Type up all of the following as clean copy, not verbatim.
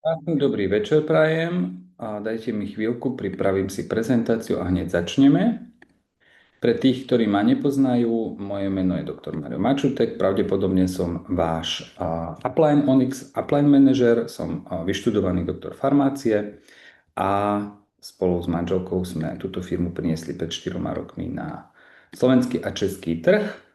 Krásny dobrý večer prajem. A dajte mi chvíľku, pripravím si prezentáciu a hneď začneme. Pre tých, ktorí ma nepoznajú, moje meno je doktor Mario Mačutek. Pravdepodobne som váš Upline Onyx Upline manažer, som vyštudovaný doktor farmácie a spolu s manželkou sme túto firmu priniesli pred 4 rokmi na slovenský a český trh.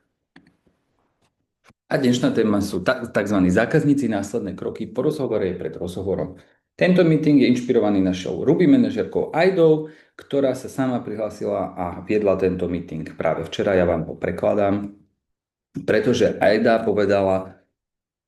A dnešná téma sú tzv. Zákazníci, následné kroky po rozhovore pred rozhovorom. Tento meeting je inšpirovaný našou Ruby manažerkou Aidou, ktorá sa sama prihlásila a viedla tento meeting práve včera. Ja vám ho prekladám, pretože Aida povedala,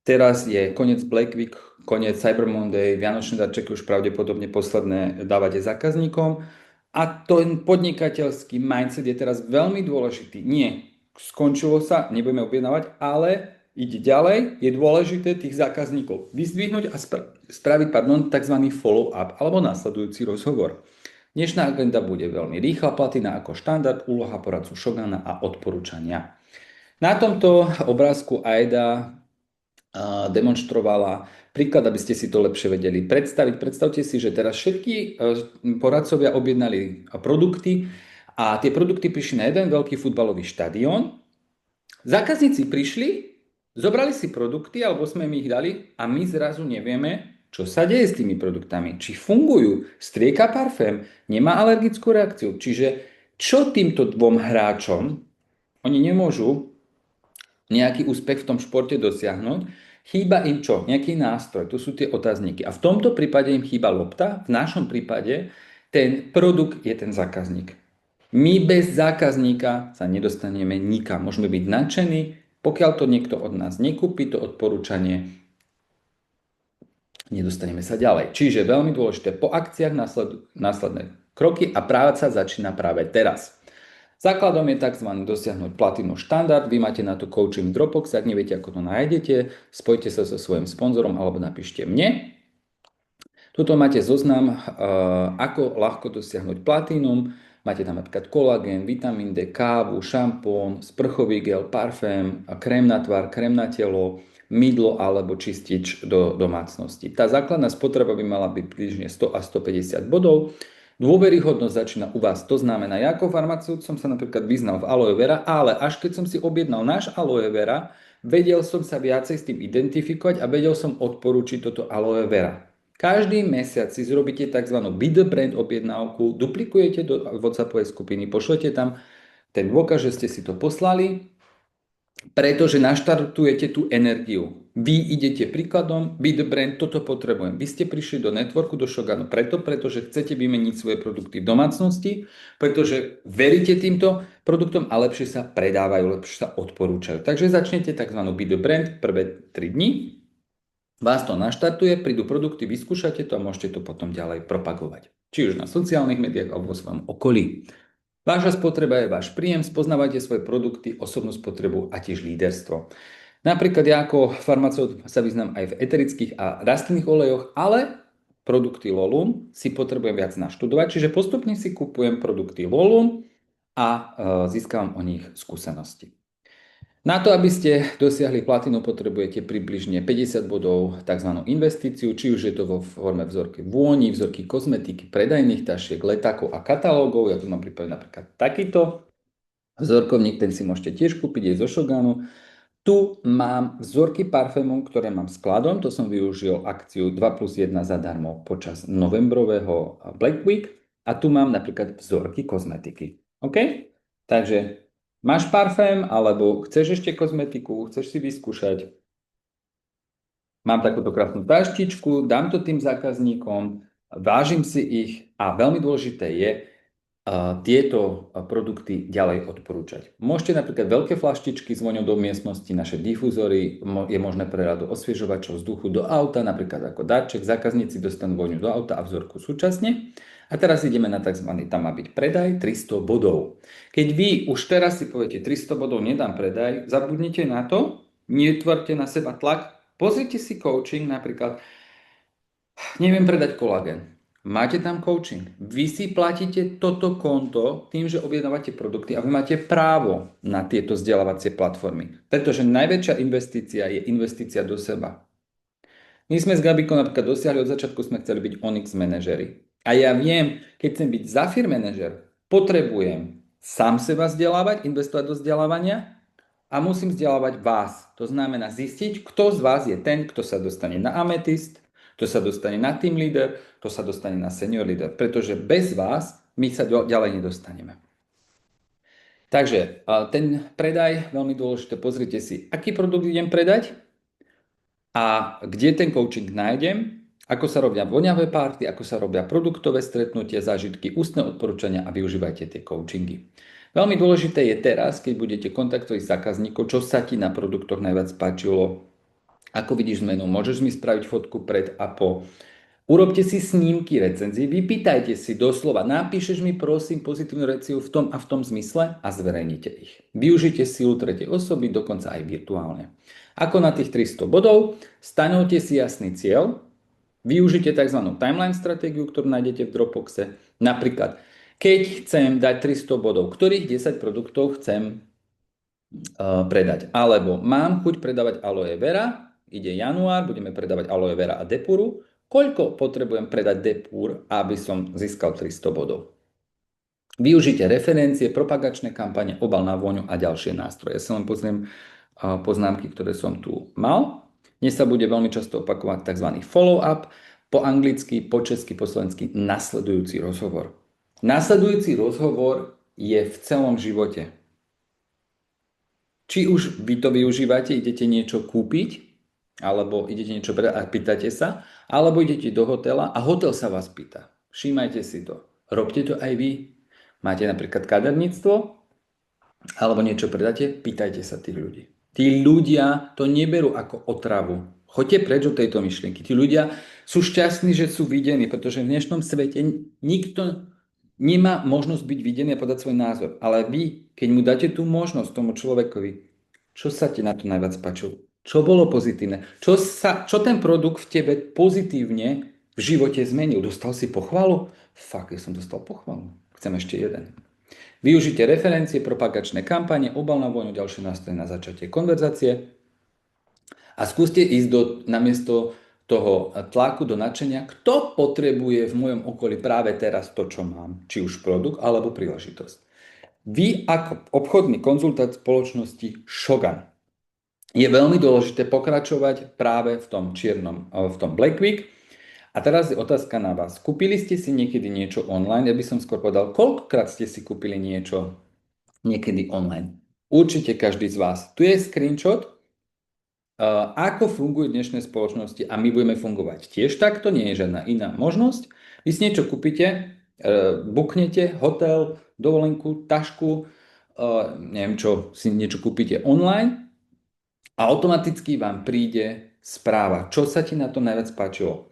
teraz je koniec Black Week, koniec Cyber Monday, Vianočné darčeky už pravdepodobne posledné dávate zákazníkom a ten podnikateľský mindset je teraz veľmi dôležitý. Nie, skončilo sa, nebudeme objednávať, ale ide ďalej, je dôležité tých zákazníkov vyzdvihnúť a spraviť tzv. Follow-up alebo následujúci rozhovor. Dnešná agenda bude veľmi rýchla, platina ako štandard, úloha poradcu Shogana a odporúčania. Na tomto obrázku Aida demonstrovala príklad, aby ste si to lepšie vedeli predstaviť. Predstavte si, že teraz všetky poradcovia objednali produkty a tie produkty prišli na jeden veľký futbalový štadión. Zákazníci prišli, zobrali si produkty, alebo sme im ich dali a my zrazu nevieme, čo sa deje s tými produktami. Či fungujú, strieka parfém, nemá alergickú reakciu. Čiže čo týmto dvom hráčom, oni nemôžu nejaký úspech v tom športe dosiahnuť, chýba im čo? Nejaký nástroj, to sú tie otázniky. A v tomto prípade im chýba lopta, v našom prípade ten produkt je ten zákazník. My bez zákazníka sa nedostaneme nikam. Môžeme byť nadšení, pokiaľ to niekto od nás nekúpi, to odporúčanie, nedostaneme sa ďalej. Čiže veľmi dôležité, po akciách následné kroky a práca začína práve teraz. Základom je tzv. Dosiahnuť platinu štandard. Vy máte na to coaching Dropbox, ak neviete, ako to nájdete, spojte sa so svojím sponzorom alebo napíšte mne. Tuto máte zoznam, ako ľahko dosiahnuť platinum. Máte tam napríklad kolagén, vitamín D, kávu, šampón, sprchový gel, parfém, krém na tvár, krém na telo, mydlo alebo čistič do domácnosti. Tá základná spotreba by mala byť približne 100 a 150 bodov. Dôveryhodnosť začína u vás. To znamená, ja ako farmaceut som sa napríklad vyznal v aloe vera, ale až keď som si objednal náš aloe vera, vedel som sa viacej s tým identifikovať a vedel som odporúčiť toto aloe vera. Každý mesiac si zrobíte tzv. Be the brand objednávku, duplikujete do WhatsAppovej skupiny, pošlete tam ten dôkaz, že ste si to poslali, pretože naštartujete tú energiu. Vy idete príkladom, be the brand, toto potrebujem. Vy ste prišli do networku, do Shoganu pretože chcete vymeniť svoje produkty v domácnosti, pretože veríte týmto produktom a lepšie sa predávajú, lepšie sa odporúčajú. Takže začnete tzv. Be the brand prvé 3 dni. Vás to naštartuje, prídu produkty, vyskúšate to a môžete to potom ďalej propagovať. Či už na sociálnych médiách alebo vo svojom okolí. Váša spotreba je váš príjem, spoznávajte svoje produkty, osobnú spotrebu a tiež líderstvo. Napríklad ja ako farmaceut sa vyznám aj v eterických a rastlinných olejoch, ale produkty Lolum si potrebujem viac naštudovať, čiže postupne si kupujem produkty Lolum a získavam o nich skúsenosti. Na to, aby ste dosiahli platinu, potrebujete približne 50 bodov tzv. Investíciu, či už je to vo forme vzorky vôni, vzorky kozmetiky, predajných tašiek, letákov a katalógov. Ja tu mám pripravený napríklad takýto vzorkovník, ten si môžete tiež kúpiť aj zo Shoganu. Tu mám vzorky parfémov, ktoré mám skladom, to som využil akciu 2+1 zadarmo počas novembrového Black Week. A tu mám napríklad vzorky kozmetiky. OK? Takže máš parfém, alebo chceš ešte kozmetiku, chceš si vyskúšať. Mám takúto krásnu taštičku, dám to tým zákazníkom, vážim si ich a veľmi dôležité je tieto produkty ďalej odporúčať. Môžete napríklad veľké flaštičky s voňou do miestnosti, naše difúzory, je možné predať do osviežovačov vzduchu do auta, napríklad ako darček, zákazníci dostanú voňu do auta a vzorku súčasne. A teraz ideme na tzv. Tam má byť predaj 300 bodov. Keď vy už teraz si poviete 300 bodov nedám predaj, zabudnite na to, netvorte na seba tlak, pozrite si coaching napríklad, neviem predať kolagén. Máte tam coaching. Vy si platíte toto konto tým, že objednávate produkty a vy máte právo na tieto vzdelávacie platformy. Pretože najväčšia investícia je investícia do seba. My sme s Gabikou napríklad dosiahli, od začiatku sme chceli byť Onyx manažery. A ja viem, keď chcem byť Zafir manažer, potrebujem sám seba vzdelávať, investovať do vzdelávania a musím vzdelávať vás. To znamená zistiť, kto z vás je ten, kto sa dostane na ametist, kto sa dostane na team leader, kto sa dostane na senior leader. Pretože bez vás my sa ďalej nedostaneme. Takže ten predaj, veľmi dôležité, pozrite si, aký produkt idem predať a kde ten coaching nájdem, ako sa robia voňavé party, ako sa robia produktové stretnutia, zážitky, ústne odporúčania a využívajte tie coachingy. Veľmi dôležité je teraz, keď budete kontaktovať zákazníkov, čo sa ti na produktoch najviac páčilo, ako vidíš zmenu, môžeš mi spraviť fotku pred a po. Urobte si snímky recenzií, vypýtajte si doslova, napíšeš mi prosím pozitívnu recenziu v tom a v tom zmysle a zverejnite ich. Využite silu tretej osoby, dokonca aj virtuálne. Ako na tých 300 bodov, stanovte si jasný cieľ, využite tzv. Timeline stratégiu, ktorú nájdete v Dropboxe. Napríklad, keď chcem dať 300 bodov, ktorých 10 produktov chcem predať. Alebo mám chuť predávať aloe vera, ide január, budeme predávať aloe vera a depuru. Koľko potrebujem predať depur, aby som získal 300 bodov? Využite referencie, propagačné kampane, obal na vôňu a ďalšie nástroje. Ja si len pozriem poznámky, ktoré som tu mal. Dnes sa bude veľmi často opakovať tzv. Follow-up, po anglicky, po česky, po slovensky nasledujúci rozhovor. Nasledujúci rozhovor je v celom živote. Či už vy to využívate, idete niečo kúpiť, alebo idete niečo predať a pýtate sa, alebo idete do hotela a hotel sa vás pýta. Všímajte si to. Robte to aj vy. Máte napríklad kaderníctvo, alebo niečo predáte, pýtajte sa tých ľudí. Tí ľudia to neberú ako otravu. Choďte preč od tejto myšlienky. Tí ľudia sú šťastní, že sú videní, pretože v dnešnom svete nikto nemá možnosť byť videný a podať svoj názor. Ale vy, keď mu dáte tú možnosť tomu človekovi, čo sa ti na to najviac páčilo? Čo bolo pozitívne? Čo ten produkt v tebe pozitívne v živote zmenil? Dostal si pochvalu? Fakt, ja som dostal pochvalu. Chcem ešte jeden. Využite referencie, propagačné kampane, obal na vojnu, ďalšie nástroje na začatie konverzácie a skúste ísť namiesto toho tlaku do nadšenia, kto potrebuje v mojom okolí práve teraz to, čo mám, či už produkt alebo príležitosť. Vy ako obchodný konzultant spoločnosti Shogun je veľmi dôležité pokračovať práve v tom v tom Black Week. A teraz je otázka na vás. Kúpili ste si niekedy niečo online? Ja by som skôr povedal, koľkokrát ste si kúpili niečo niekedy online? Určite každý z vás. Tu je screenshot, ako fungujú dnešné spoločnosti a my budeme fungovať tiež takto, nie je žiadna iná možnosť. Vy si niečo kúpite, booknete hotel, dovolenku, tašku, neviem čo, si niečo kúpite online a automaticky vám príde správa, čo sa ti na to najviac páčilo.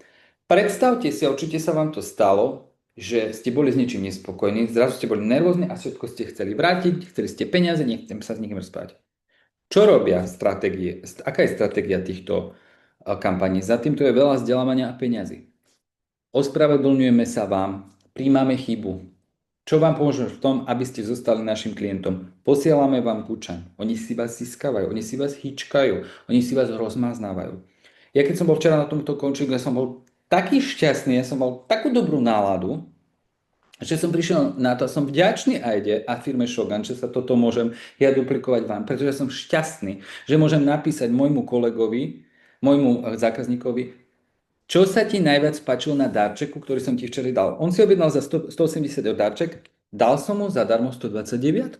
Predstavte si, určite sa vám to stalo, že ste boli s niečím nespokojní, zrazu ste boli nervózni a všetko ste chceli vrátiť, chceli ste peniaze, nechcem sa s nikým rozprávať. Čo robia stratégie? Aká je stratégia týchto kampaní? Za týmto je veľa vzdelávania a peňazí. Ospravedlňujeme sa vám, príjmame chybu. Čo vám pomôže v tom, aby ste zostali našim klientom? Posielame vám kučan. Oni si vás získavajú, oni si vás hýčkajú, oni si vás rozmaznávajú. Ja keď som bol včera na tomto coachingu, ja som bol taký šťastný, ja som mal takú dobrú náladu, že som prišiel na to a som vďačný Ajde a firme Shogun, že sa toto môžem ja duplikovať vám, pretože som šťastný, že môžem napísať môjmu kolegovi, môjmu zákazníkovi, čo sa ti najviac páčilo na darčeku, ktorý som ti včera dal. On si objednal za 180 eur darček, dal som mu zadarmo 129.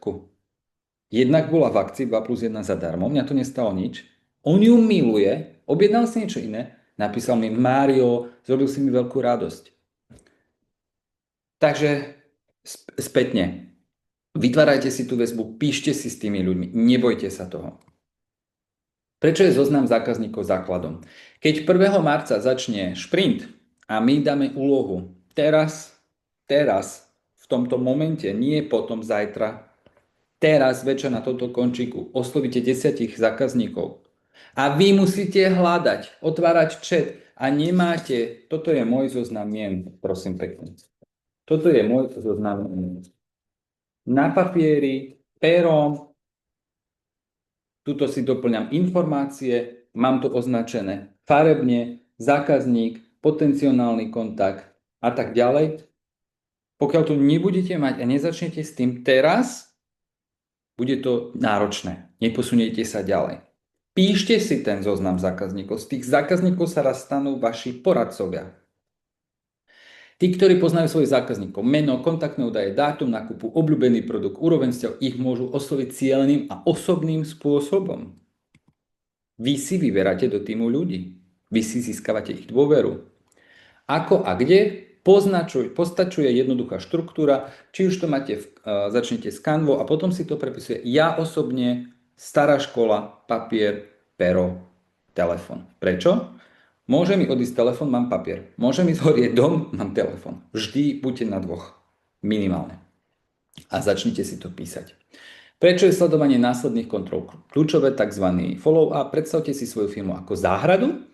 Jednak bola v akcii 2 plus 1 zadarmo, mňa to nestalo nič. On ju miluje, objednal si niečo iné, napísal mi Mário, zrobil si mi veľkú radosť. Takže spätne, vytvárajte si tú väzbu, píšte si s tými ľuďmi, nebojte sa toho. Prečo je zoznam zákazníkov základom? Keď 1. marca začne šprint a my dáme úlohu teraz, v tomto momente, nie potom zajtra, teraz večer na tomto končíku oslovíte 10 zákazníkov a vy musíte hľadať, otvárať chat a nemáte, toto je môj zoznam mien, prosím pekne. Toto je môj zoznam. Na papieri, perom, tuto si doplňam informácie, mám to označené farebne, zákazník, potenciálny kontakt a tak ďalej. Pokiaľ to nebudete mať a nezačnete s tým teraz, bude to náročné. Neposuniete sa ďalej. Píšte si ten zoznam zákazníkov. Z tých zákazníkov sa raz stanú vaši poradcovia. Tí, ktorí poznajú svojich zákazníkov, meno, kontaktné údaje, dátum nákupu, obľúbený produkt, úroveň vzťahu, ich môžu osloviť cieleným a osobným spôsobom. Vy si vyberáte do týmu ľudí. Vy si získavate ich dôveru. Ako a kde? Postačuje jednoduchá štruktúra, či už to máte, začnete s Canvou a potom si to prepisuje. Ja osobne, stará škola, papier, pero, telefon. Prečo? Môže mi odísť telefon, mám papier. Môže mi zhorieť dom, mám telefon. Vždy buďte na dvoch. Minimálne. A začnite si to písať. Prečo je sledovanie následných kontrol kľúčové, tzv. Follow-up? Predstavte si svoju firmu ako záhradu.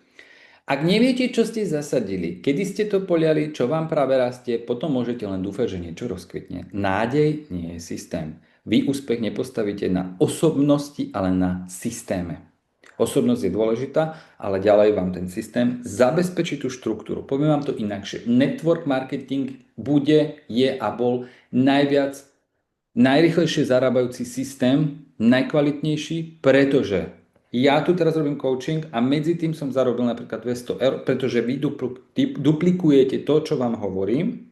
Ak neviete, čo ste zasadili, kedy ste to poliali, čo vám práve rastie, potom môžete len dúfať, že niečo rozkvitne. Nádej nie je systém. Vy úspech nepostavíte na osobnosti, ale na systéme. Osobnosť je dôležitá, ale ďalej vám ten systém zabezpečí tú štruktúru. Poviem vám to inakšie. Network marketing bude, je a bol najrýchlejšie zarábajúci systém, najkvalitnejší, pretože ja tu teraz robím coaching a medzi tým som zarobil napríklad 200 eur, pretože vy duplikujete to, čo vám hovorím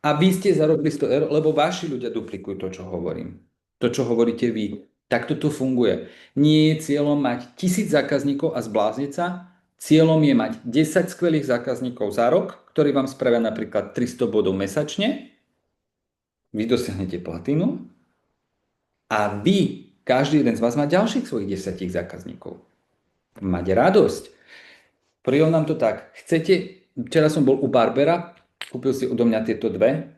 a vy ste zarobili 100 eur, lebo vaši ľudia duplikujú to, čo hovorím. To, čo hovoríte vy. Takto to funguje. Nie je cieľom mať 1000 zákazníkov a zblázniť sa. Cieľom je mať 10 skvelých zákazníkov za rok, ktorí vám spravia napríklad 300 bodov mesačne. Vy dosiahnete platinu a vy, každý jeden z vás má ďalších svojich 10 zákazníkov. Mať radosť. Prirovnám to tak. Včera som bol u barbera, kúpil si odo mňa tieto dve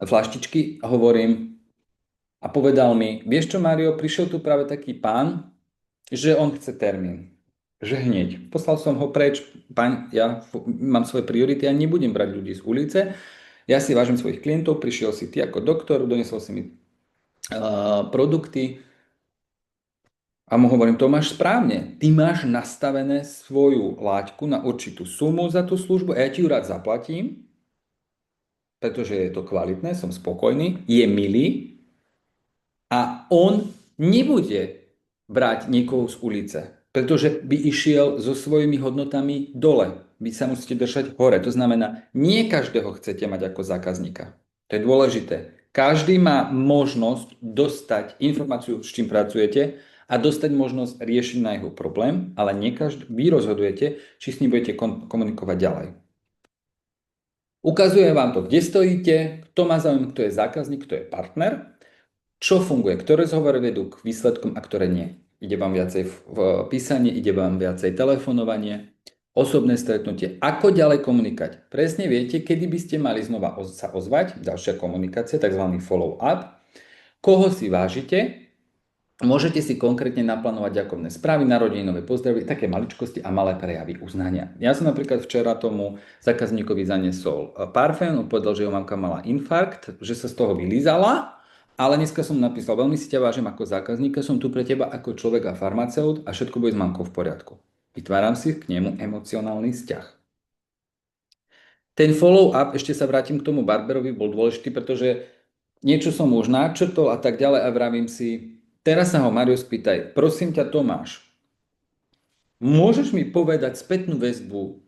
flaštičky a hovorím a povedal mi, vieš čo, Mário, prišiel tu práve taký pán, že on chce termín. Že hneď. Poslal som ho preč. Pán, ja mám svoje priority, ja nebudem brať ľudí z ulice. Ja si vážim svojich klientov, prišiel si ty ako doktor, donesol si mi produkty a mu hovorím, to máš správne. Ty máš nastavené svoju láťku na určitú sumu za tú službu a ja ti ju rád zaplatím, pretože je to kvalitné, som spokojný, je milý a on nebude brať niekoho z ulice, pretože by išiel so svojimi hodnotami dole. Vy sa musíte držať hore. To znamená, nie každého chcete mať ako zákazníka. To je dôležité. Každý má možnosť dostať informáciu, s čím pracujete a dostať možnosť riešiť na jeho problém, ale nie každý, vy rozhodujete, či s ním budete komunikovať ďalej. Ukazuje vám to, kde stojíte, kto má záujem, kto je zákazník, kto je partner, čo funguje, ktoré zhovory vedú k výsledkom a ktoré nie. Ide vám viacej v písaní, ide vám viacej telefonovanie, osobné stretnutie. Ako ďalej komunikovať? Presne viete, kedy by ste mali znova sa ozvať, ďalšia komunikácia, tzv. Follow-up. Koho si vážite? Môžete si konkrétne naplánovať ďakovné správy, narodeninové pozdravy, také maličkosti a malé prejavy uznania. Ja som napríklad včera tomu zákazníkovi zaniesol parfém, on povedal, že jeho mamka mala infarkt, že sa z toho vylízala. Ale dneska som napísal, veľmi si ťa vážim ako zákazníka, som tu pre teba ako človek a farmaceut a všetko bude s mamkou v poriadku. Vytváram si k nemu emocionálny vzťah. Ten follow-up, ešte sa vrátim k tomu barberovi, bol dôležitý, pretože niečo som už načrtol a tak ďalej a vravím si, teraz sa ho Mário spýtaj, prosím ťa Tomáš, môžeš mi povedať spätnú väzbu,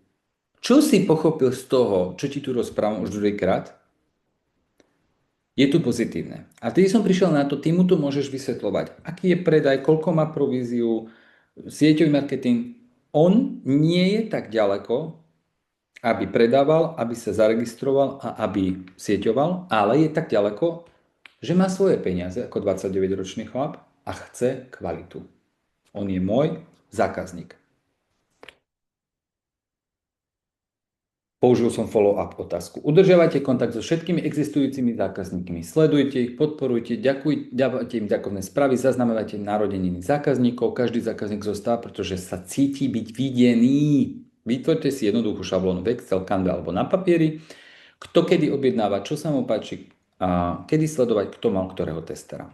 čo si pochopil z toho, čo ti tu rozprávam už druhýkrát? Je tu pozitívne. A ty som prišiel na to, ty mu to môžeš vysvetľovať. Aký je predaj, koľko má províziu, sieťový marketing. On nie je tak ďaleko, aby predával, aby sa zaregistroval a aby sieťoval, ale je tak ďaleko, že má svoje peniaze ako 29-ročný chlap a chce kvalitu. On je môj zákazník. Použil som follow-up otázku. Udržiavajte kontakt so všetkými existujúcimi zákazníkmi. Sledujte ich, podporujte, dávajte im ďakovné správy, zaznamenajte narodeniny zákazníkov. Každý zákazník zostáva, pretože sa cíti byť videný. Vytvorte si jednoduchú šablónu v Excel, Canva alebo na papieri. Kto kedy objednáva, čo sa mu páči, a kedy sledovať, kto mal ktorého testera.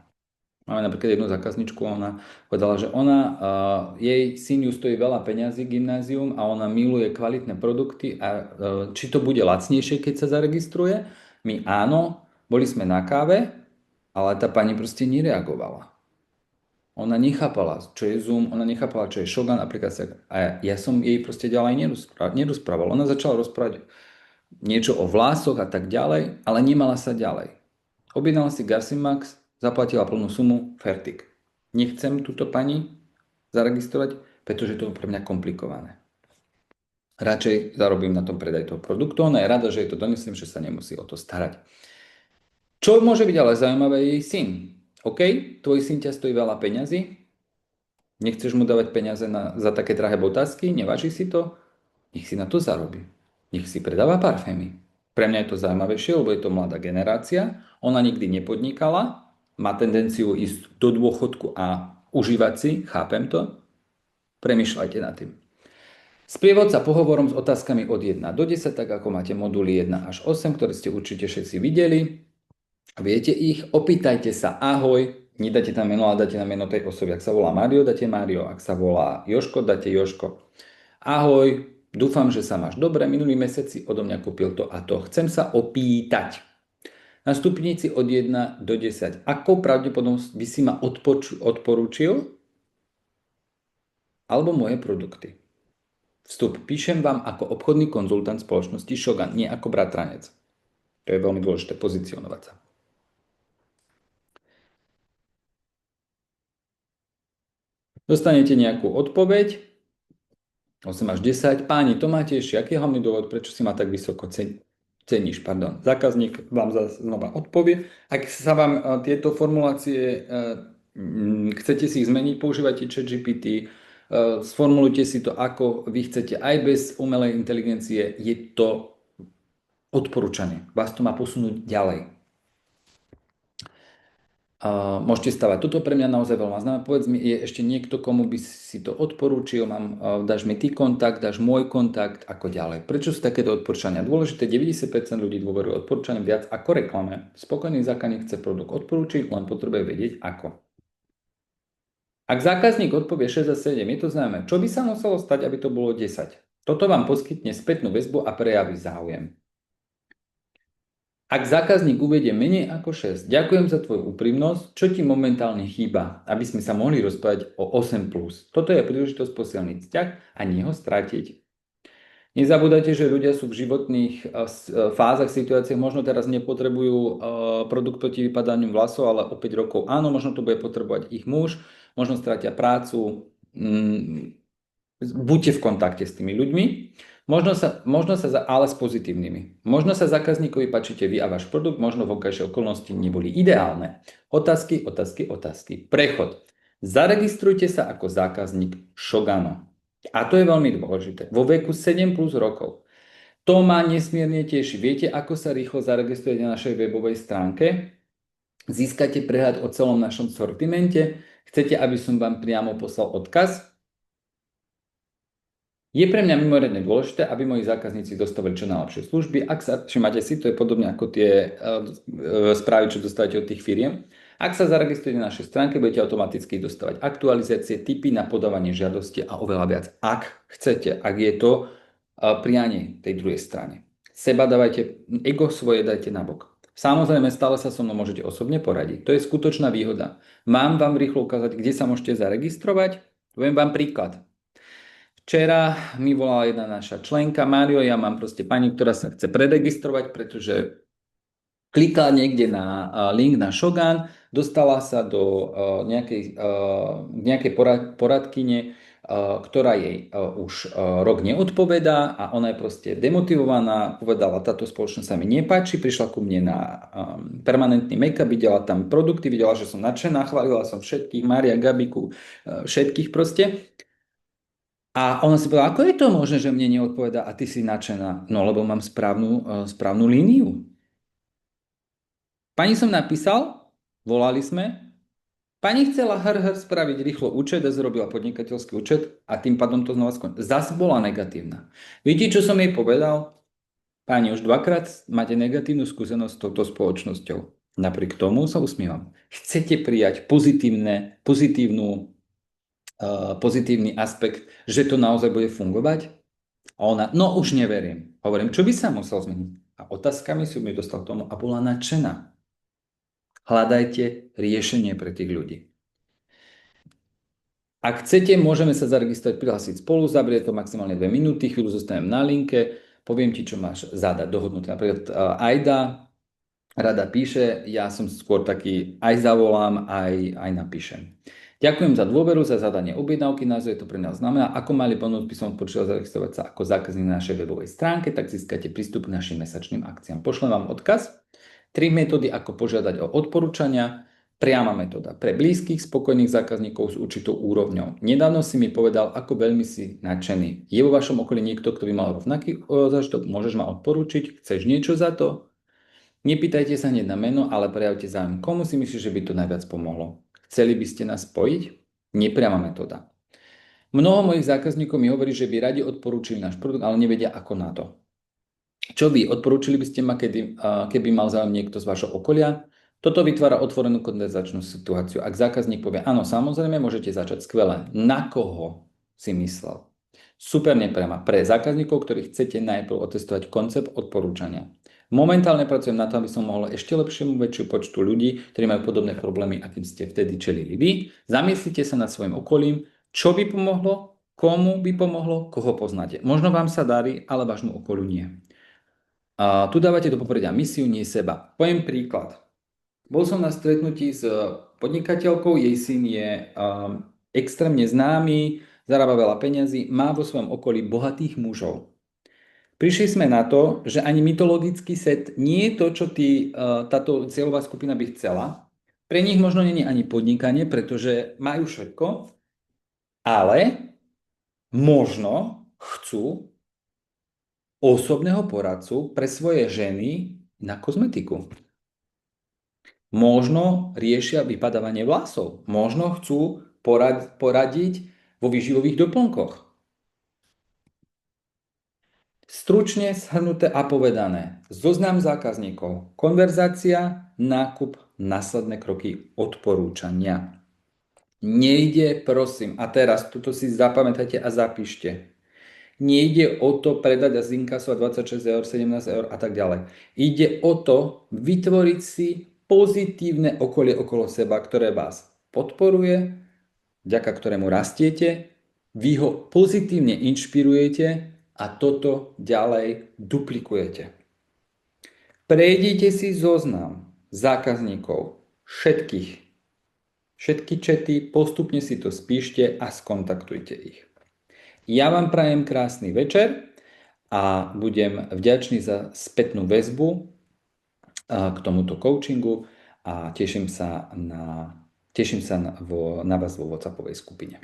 Máme napríklad jednu zákazničku, ona povedala, že jej syn ju stojí veľa peňazí, gymnázium, a ona miluje kvalitné produkty a či to bude lacnejšie, keď sa zaregistruje. My áno, boli sme na káve, ale tá pani proste nereagovala. Ona nechápala, čo je Zoom, ona nechápala, čo je Shogun aplikácia. A ja som jej proste ďalej nerozprával. Ona začala rozprávať niečo o vlásoch a tak ďalej, ale nemala sa ďalej. Objednala si Garcimax, zaplatila plnú sumu, fertik. Nechcem túto pani zaregistrovať, pretože to je pre mňa komplikované. Radšej zarobím na tom predaj toho produktu. Ona je rada, že jej to donesiem, že sa nemusí o to starať. Čo môže byť ale zaujímavé, je jej syn. OK, tvoj syn ťa stojí veľa peňazí, nechceš mu dávať peniaze za také drahé botázky, neváži si to, nech si na to zarobí. Nech si predáva parfémy. Pre mňa je to zaujímavejšie, lebo je to mladá generácia, ona nikdy nepodnikala, má tendenciu ísť do dôchodku a užívať si, chápem to, premýšľajte nad tým. Sprievodca pohovorom s otázkami od 1 do 10, tak ako máte moduly 1 až 8, ktoré ste určite všetci videli. Viete ich, opýtajte sa ahoj, nedáte tam meno, ale dáte tam meno tej osoby. Ak sa volá Mário, dáte Mário, ak sa volá Joško, dáte Joško. Ahoj, dúfam, že sa máš dobre, minulý mesiac si odo mňa kúpil to a to. Chcem sa opýtať. Na stupnici od 1 do 10. Akou pravdepodobnosť by si ma odporúčil? Alebo moje produkty. Vstup. Píšem vám ako obchodný konzultant spoločnosti Shogun, nie ako bratranec. To je veľmi dôležité, pozicionovať sa. Dostanete nejakú odpoveď, 8 až 10. Páni, to máte ešte, aký je hlavný dôvod, prečo si ma tak vysoko ceníš? Zákazník vám znova odpovie. Ak sa vám tieto formulácie, chcete si ich zmeniť, používajte ChatGPT, sformulujte si to, ako vy chcete, aj bez umelej inteligencie, je to odporúčanie. Vás to má posunúť ďalej. Môžete stavať. Toto pre mňa naozaj veľmi známe. Povedz mi, je ešte niekto, komu by si to odporúčil? Dáš mi ty kontakt, dáš môj kontakt, ako ďalej. Prečo sú takéto odporúčania? Dôležité, 90% ľudí dôveruje odporúčaniam viac ako reklame. Spokojný zákazník chce produkt odporúčiť, len potrebuje vedieť ako. Ak zákazník odpovie 6 a 7, je to známe. Čo by sa muselo stať, aby to bolo 10? Toto vám poskytne spätnú väzbu a prejaví záujem. Ak zákazník uvedie menej ako 6, ďakujem za tvoju úprimnosť, čo ti momentálne chýba, aby sme sa mohli rozprávať o 8+. Toto je príležitosť posilniť vzťah a nie ho stratiť. Nezabúdajte, že ľudia sú v životných fázach, situáciách, možno teraz nepotrebujú produkt proti vypadaniu vlasov, ale o 5 rokov áno, možno to bude potrebovať ich muž, možno stratia prácu. Buďte v kontakte s tými ľuďmi. Ale s pozitívnymi. Možno sa zákazníkovi páčite vy a váš produkt, možno vonkajšie okolnosti neboli ideálne. Otázky. Prechod. Zaregistrujte sa ako zákazník Shoganu. A to je veľmi dôležité. Vo veku 7+ rokov. To ma nesmierne teší. Viete, ako sa rýchlo zaregistrujete na našej webovej stránke? Získate prehľad o celom našom sortimente. Chcete, aby som vám priamo poslal odkaz? Je pre mňa mimoriadne dôležité, aby moji zákazníci dostávali čo najlepšie služby. Ak sa všimáte si, to je podobne ako tie správy, čo dostávate od tých firiem. Ak sa zaregistrujete na našej stránke, budete automaticky dostávať aktualizácie, tipy na podávanie žiadosti a oveľa viac. Ak chcete, ak je to prianie tej druhej strane. Seba dávajte, ego svoje dajte nabok. Samozrejme, stále sa so mnou môžete osobne poradiť. To je skutočná výhoda. Mám vám rýchlo ukázať, kde sa môžete zaregistrovať. Poviem vám príklad. Včera mi volala jedna naša členka, Mário, ja mám proste pani, ktorá sa chce preregistrovať, pretože klikla niekde na link na Shogun, dostala sa do nejakej poradkyne, ktorá jej už rok neodpovedá a ona je proste demotivovaná, povedala, táto spoločnosť sa mi nepáči, prišla ku mne na permanentný make-up, videla tam produkty, videla, že som nadšená, chválila som všetkých, Mária, Gabiku, všetkých proste. A ona si povedala, ako je to možné, že mne neodpovedá a ty si nadšená? No, lebo mám správnu líniu. Pani som napísal, volali sme, pani chcela spraviť rýchlo účet a zrobila podnikateľský účet a tým pádom to znova skončilo. Zas bola negatívna. Viete, čo som jej povedal? Pani, už dvakrát máte negatívnu skúsenosť s touto spoločnosťou. Napriek tomu sa usmievam. Chcete prijať pozitívny aspekt, že to naozaj bude fungovať? A ona, no už neverím. Hovorím, čo by sa musel zmeniť? A otázkami som ju dostal k tomu a bola nadšená. Hľadajte riešenie pre tých ľudí. Ak chcete, môžeme sa zaregistrovať, prihlásiť spolu, zabrie to maximálne 2 minúty, chvíľu zostanem na linke, poviem ti, čo máš zadať, dohodnuté. Napríklad Aida rada píše, ja som skôr taký, aj zavolám, aj napíšem. Ďakujem za dôveru, za zadanie objednávky, naozaj to pre nás znamená, ako mali bonus, by som odpočítal zaregistrovať sa ako zákazník na našej webovej stránke, tak získate prístup k našim mesačným akciám. Pošlem vám odkaz, 3 metódy, ako požiadať o odporúčania, priama metóda pre blízkych, spokojných zákazníkov s určitou úrovňou. Nedávno si mi povedal, ako veľmi si nadšený. Je vo vašom okolí niekto, kto by mal rovnaký zážitok? Môžeš ma odporúčiť? Chceš niečo za to? Nepýtajte sa hneď na meno, ale prejavte záujem. Komu si myslíš, že by to najviac pomohlo? Chceli by ste nás spojiť? Nepriama metóda. Mnoho mojich zákazníkov mi hovorí, že by radi odporúčili náš produkt, ale nevedia ako na to. Čo vy? Odporúčili by ste ma, keby mal záujem niekto z vašho okolia? Toto vytvára otvorenú konverzačnú situáciu. Ak zákazník povie, áno, samozrejme, môžete začať skvelé. Na koho si myslel? Super nepriama. Pre zákazníkov, ktorých chcete najprv otestovať koncept odporúčania. Momentálne pracujem na to, aby som mohol ešte lepšiemu väčšiu počtu ľudí, ktorí majú podobné problémy, akým ste vtedy čelili vy. Zamyslite sa nad svojim okolím, čo by pomohlo, komu by pomohlo, koho poznáte. Možno vám sa darí, ale vášmu okoliu nie. A tu dávate do popredia misiu, nie seba. Poviem príklad. Bol som na stretnutí s podnikateľkou, jej syn je extrémne známy, zarába veľa peňazí, má vo svojom okolí bohatých mužov. Prišli sme na to, že ani mytologický set nie je to, čo táto cieľová skupina by chcela. Pre nich možno nie je ani podnikanie, pretože majú všetko, ale možno chcú osobného poradcu pre svoje ženy na kozmetiku. Možno riešia vypadávanie vlasov. Možno chcú poradiť vo výživových doplnkoch. Stručne shrnuté a povedané. Zoznam zákazníkov. Konverzácia, nákup, následné kroky, odporúčania. Nejde, prosím, a teraz toto si zapamätajte a zapíšte. Nejde o to predať a zinkasovať 26 eur, 17 eur a tak ďalej. Ide o to vytvoriť si pozitívne okolie okolo seba, ktoré vás podporuje, vďaka ktorému rastiete, vy ho pozitívne inšpirujete a toto ďalej duplikujete. Prejdite si zoznam zákazníkov všetky čety, postupne si to spíšte a skontaktujte ich. Ja vám prajem krásny večer a budem vďačný za spätnú väzbu k tomuto coachingu a teším sa na vás vo WhatsAppovej skupine.